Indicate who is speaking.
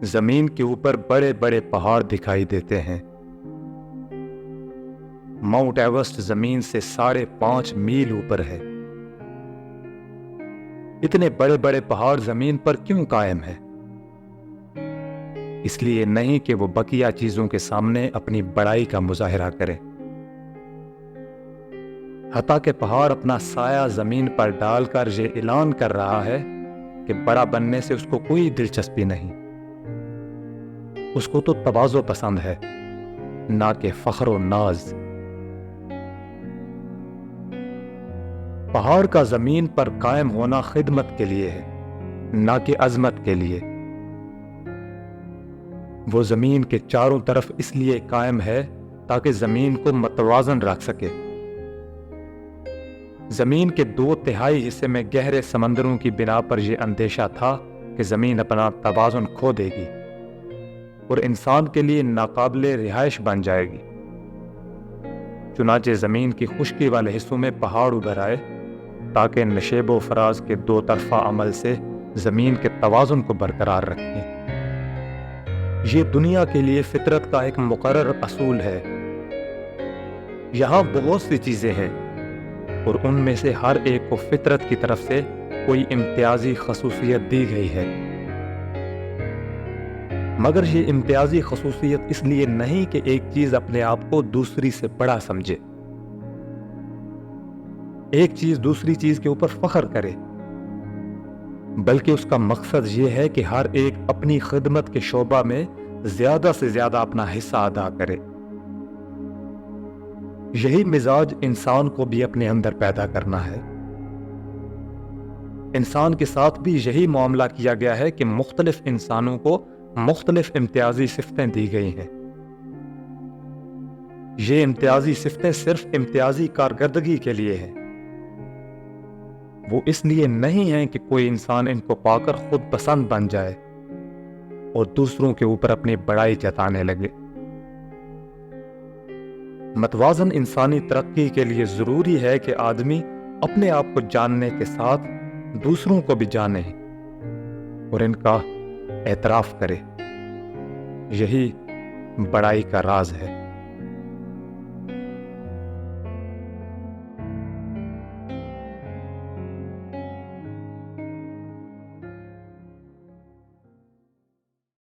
Speaker 1: زمین کے اوپر بڑے بڑے پہاڑ دکھائی دیتے ہیں۔ ماؤنٹ ایورسٹ زمین سے 5.5 میل اوپر ہے۔ اتنے بڑے بڑے پہاڑ زمین پر کیوں قائم ہیں؟ اس لیے نہیں کہ وہ بقیہ چیزوں کے سامنے اپنی بڑائی کا مظاہرہ کرے، حتیٰ کہ پہاڑ اپنا سایہ زمین پر ڈال کر یہ اعلان کر رہا ہے کہ بڑا بننے سے اس کو کوئی دلچسپی نہیں، اس کو تو تواضع پسند ہے، نہ کہ فخر و ناز۔ پہاڑ کا زمین پر قائم ہونا خدمت کے لیے ہے، نہ کہ عظمت کے لیے۔ وہ زمین کے چاروں طرف اس لیے قائم ہے تاکہ زمین کو متوازن رکھ سکے۔ زمین کے 2/3 حصے میں گہرے سمندروں کی بنا پر یہ اندیشہ تھا کہ زمین اپنا توازن کھو دے گی اور انسان کے لیے ناقابل رہائش بن جائے گی۔ چنانچہ زمین کی خشکی والے حصوں میں پہاڑ ابھر آئے تاکہ نشیب و فراز کے 2 طرفہ عمل سے زمین کے توازن کو برقرار رکھیں۔ یہ دنیا کے لیے فطرت کا ایک مقرر اصول ہے۔ یہاں بہت سی چیزیں ہیں اور ان میں سے ہر ایک کو فطرت کی طرف سے کوئی امتیازی خصوصیت دی گئی ہے، مگر یہ امتیازی خصوصیت اس لیے نہیں کہ ایک چیز اپنے آپ کو دوسری سے بڑا سمجھے، ایک چیز دوسری چیز کے اوپر فخر کرے، بلکہ اس کا مقصد یہ ہے کہ ہر ایک اپنی خدمت کے شعبہ میں زیادہ سے زیادہ اپنا حصہ ادا کرے۔ یہی مزاج انسان کو بھی اپنے اندر پیدا کرنا ہے۔ انسان کے ساتھ بھی یہی معاملہ کیا گیا ہے کہ مختلف انسانوں کو مختلف امتیازی صفتیں دی گئی ہیں۔ یہ امتیازی صفتیں صرف امتیازی کارکردگی کے لیے ہیں، وہ اس لیے نہیں ہیں کہ کوئی انسان ان کو پا کر خود پسند بن جائے اور دوسروں کے اوپر اپنی بڑائی جتانے لگے۔ متوازن انسانی ترقی کے لیے ضروری ہے کہ آدمی اپنے آپ کو جاننے کے ساتھ دوسروں کو بھی جانے اور ان کا اعتراف کرے۔ یہی بڑائی کا راز ہے۔